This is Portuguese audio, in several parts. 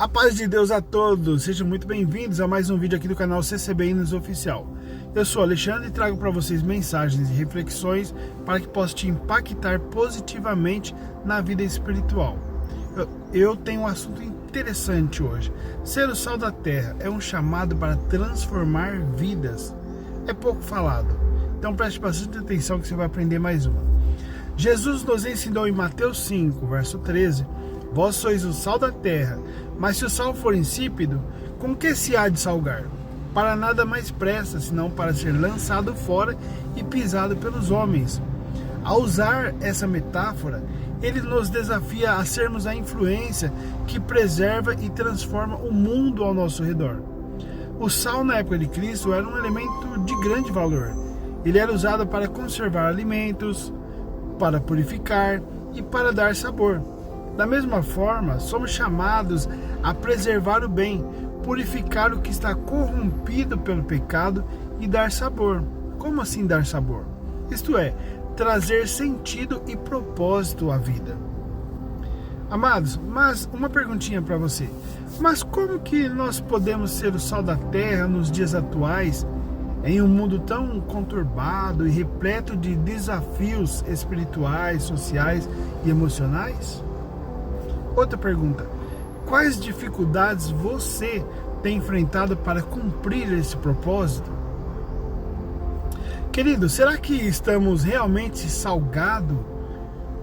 A paz de Deus a todos, sejam muito bem-vindos a mais um vídeo aqui do canal CCBN News Oficial. Eu sou Alexandre e trago para vocês mensagens e reflexões para que possa te impactar positivamente na vida espiritual. Eu tenho um assunto interessante hoje. Ser o sal da terra é um chamado para transformar vidas. É pouco falado, então preste bastante atenção que você vai aprender mais uma. Jesus nos ensinou em Mateus 5, verso 13: Vós sois o sal da terra, mas se o sal for insípido, com que se há de salgar? Para nada mais presta, senão para ser lançado fora e pisado pelos homens. Ao usar essa metáfora, ele nos desafia a sermos a influência que preserva e transforma o mundo ao nosso redor. O sal na época de Cristo era um elemento de grande valor. Ele era usado para conservar alimentos, para purificar e para dar sabor. Da mesma forma, somos chamados a preservar o bem, purificar o que está corrompido pelo pecado e dar sabor. Como assim dar sabor? Isto é, trazer sentido e propósito à vida. Amados, mas uma perguntinha para você. Mas como que nós podemos ser o sal da terra nos dias atuais, em um mundo tão conturbado e repleto de desafios espirituais, sociais e emocionais? Outra pergunta: quais dificuldades você tem enfrentado para cumprir esse propósito? Querido, será que estamos realmente salgado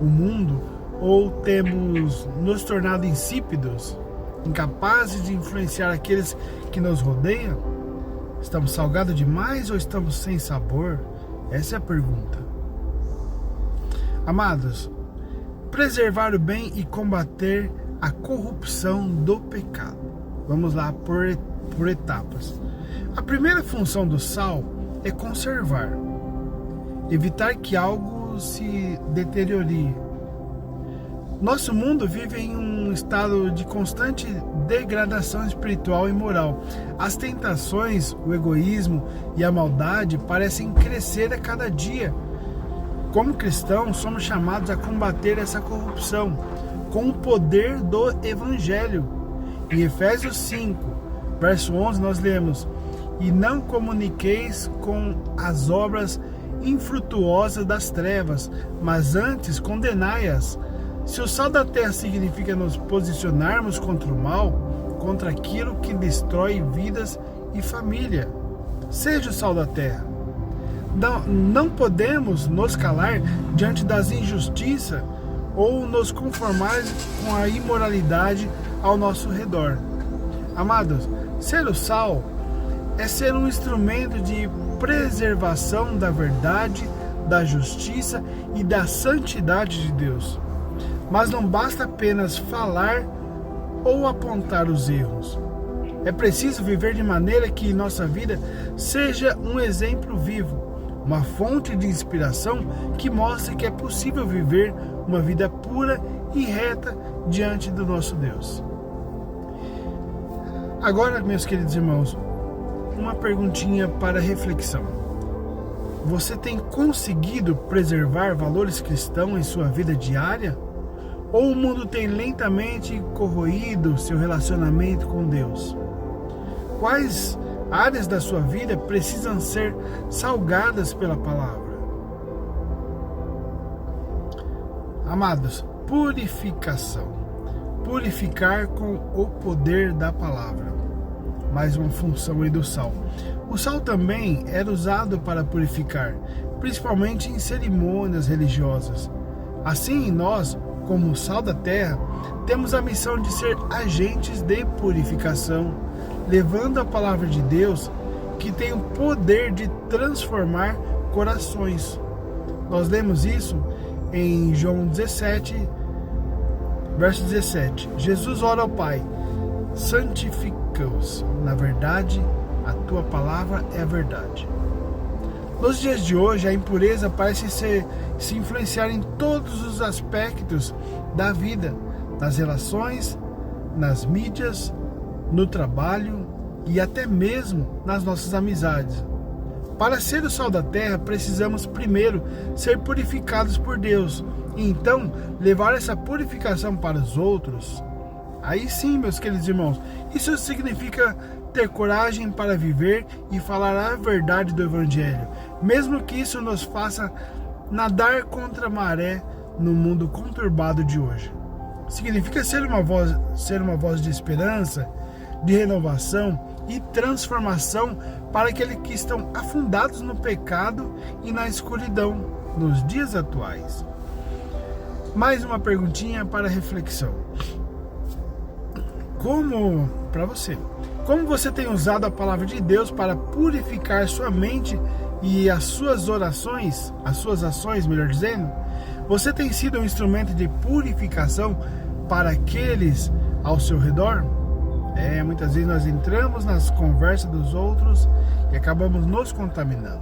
o mundo ou temos nos tornado insípidos, incapazes de influenciar aqueles que nos rodeiam? Estamos salgados demais ou estamos sem sabor? Essa é a pergunta. Amados, preservar o bem e combater a corrupção do pecado. Vamos lá por etapas. A primeira função do sal é conservar, evitar que algo se deteriore. Nosso mundo vive em um estado de constante degradação espiritual e moral. As tentações, o egoísmo e a maldade parecem crescer a cada dia. Como cristãos, somos chamados a combater essa corrupção com o poder do Evangelho. Em Efésios 5, verso 11, nós lemos: E não comuniqueis com as obras infrutuosas das trevas, mas antes condenai-as. Se o sal da terra significa nos posicionarmos contra o mal, contra aquilo que destrói vidas e família, seja o sal da terra. Não podemos nos calar diante das injustiças ou nos conformar com a imoralidade ao nosso redor. Amados, ser o sal é ser um instrumento de preservação da verdade, da justiça e da santidade de Deus. Mas não basta apenas falar ou apontar os erros. É preciso viver de maneira que nossa vida seja um exemplo vivo, uma fonte de inspiração que mostre que é possível viver uma vida pura e reta diante do nosso Deus. Agora, meus queridos irmãos, uma perguntinha para reflexão. Você tem conseguido preservar valores cristãos em sua vida diária? Ou o mundo tem lentamente corroído seu relacionamento com Deus? Quais áreas da sua vida precisam ser salgadas pela palavra? Amados, purificação. Purificar com o poder da palavra. Mais uma função aí do sal. O sal também era usado para purificar, principalmente em cerimônias religiosas. Assim, nós, como o sal da terra, temos a missão de ser agentes de purificação, levando a palavra de Deus, que tem o poder de transformar corações. Nós lemos isso em João 17, verso 17. Jesus ora ao Pai: santifica-os na verdade, a tua palavra é a verdade. Nos dias de hoje, a impureza parece se influenciar em todos os aspectos da vida, nas relações, nas mídias, no trabalho e até mesmo nas nossas amizades. Para ser o sal da terra, precisamos primeiro ser purificados por Deus e então levar essa purificação para os outros. Aí sim, meus queridos irmãos, isso significa ter coragem para viver e falar a verdade do Evangelho, mesmo que isso nos faça nadar contra a maré no mundo conturbado de hoje. Significa ser uma voz de esperança, de renovação e transformação para aqueles que estão afundados no pecado e na escuridão nos dias atuais. Mais uma perguntinha para reflexão. Como você tem usado a palavra de Deus para purificar sua mente e as suas ações, melhor dizendo? Você tem sido um instrumento de purificação para aqueles ao seu redor? Muitas vezes nós entramos nas conversas dos outros e acabamos nos contaminando.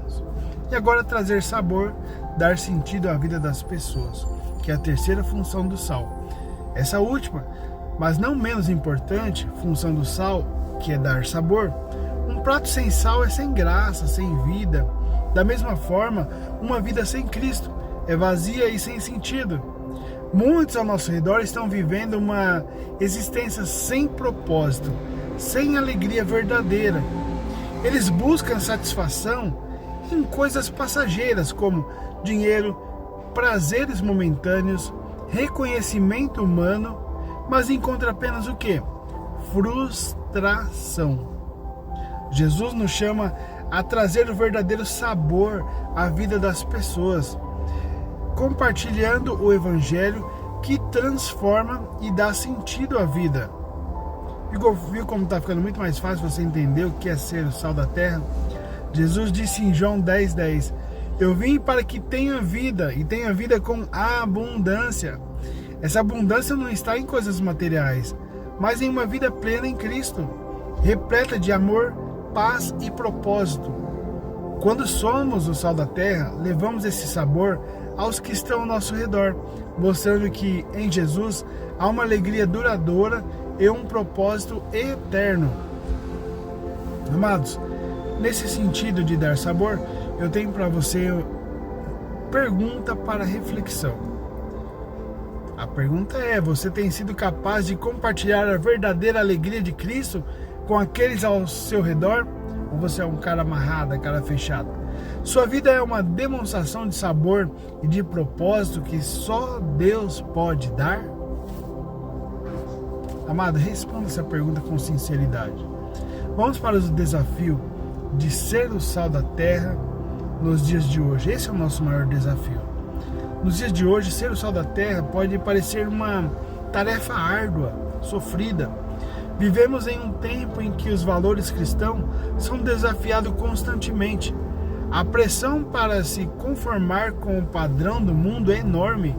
E agora trazer sabor, dar sentido à vida das pessoas, que é a terceira função do sal. Essa última, mas não menos importante, função do sal, que é dar sabor. Um prato sem sal é sem graça, sem vida. Da mesma forma, uma vida sem Cristo é vazia e sem sentido. Muitos ao nosso redor estão vivendo uma existência sem propósito, sem alegria verdadeira. Eles buscam satisfação em coisas passageiras como dinheiro, prazeres momentâneos, reconhecimento humano, mas encontram apenas o quê? Frustração. Jesus nos chama a trazer o verdadeiro sabor à vida das pessoas, compartilhando o Evangelho que transforma e dá sentido à vida. Viu como está ficando muito mais fácil você entender o que é ser o sal da terra? Jesus disse em João 10:10: eu vim para que tenha vida e tenha vida com abundância. Essa abundância não está em coisas materiais, mas em uma vida plena em Cristo, repleta de amor, paz e propósito. Quando somos o sal da terra, levamos esse sabor aos que estão ao nosso redor, mostrando que em Jesus há uma alegria duradoura e um propósito eterno. Amados, nesse sentido de dar sabor, eu tenho para você pergunta para reflexão. A pergunta é: você tem sido capaz de compartilhar a verdadeira alegria de Cristo com aqueles ao seu redor? Ou você é um cara amarrado, cara fechado? Sua vida é uma demonstração de sabor e de propósito que só Deus pode dar? Amado, responda essa pergunta com sinceridade. Vamos para o desafio de ser o sal da terra nos dias de hoje. Esse é o nosso maior desafio. Nos dias de hoje, ser o sal da terra pode parecer uma tarefa árdua, sofrida. Vivemos em um tempo em que os valores cristãos são desafiados constantemente. A pressão para se conformar com o padrão do mundo é enorme.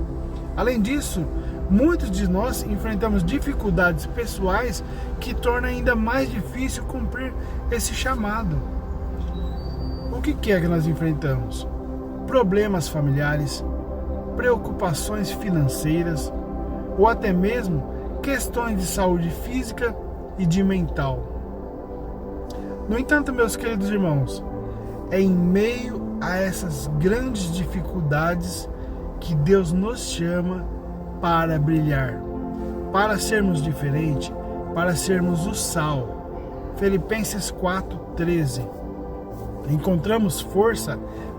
Além disso, muitos de nós enfrentamos dificuldades pessoais que tornam ainda mais difícil cumprir esse chamado. O que é que nós enfrentamos? Problemas familiares, preocupações financeiras ou até mesmo questões de saúde física e de mental. No entanto, meus queridos irmãos, é em meio a essas grandes dificuldades que Deus nos chama para brilhar, para sermos diferentes, para sermos o sal. Filipenses 4:13. Encontramos força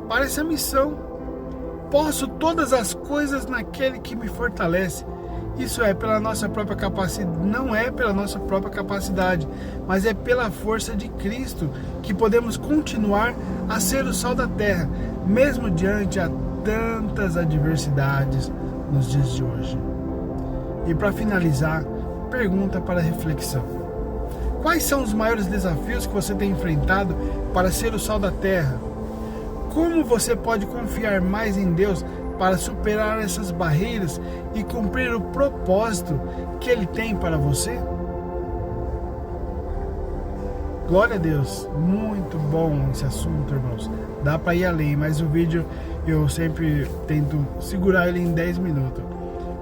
para essa missão. Posso todas as coisas naquele que me fortalece. Isso é pela nossa própria capacidade, não é pela nossa própria capacidade, mas é pela força de Cristo que podemos continuar a ser o sal da terra, mesmo diante a tantas adversidades nos dias de hoje. E para finalizar, pergunta para reflexão: quais são os maiores desafios que você tem enfrentado para ser o sal da terra? Como você pode confiar mais em Deus para superar essas barreiras e cumprir o propósito que Ele tem para você? Glória a Deus, muito bom esse assunto, irmãos. Dá para ir além, mas o vídeo eu sempre tento segurar ele em 10 minutos.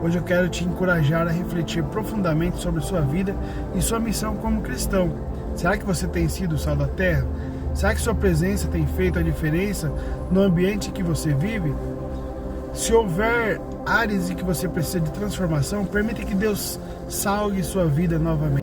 Hoje eu quero te encorajar a refletir profundamente sobre sua vida e sua missão como cristão. Será que você tem sido o sal da terra? Será que sua presença tem feito a diferença no ambiente que você vive? Se houver áreas em que você precisa de transformação, permita que Deus salgue sua vida novamente.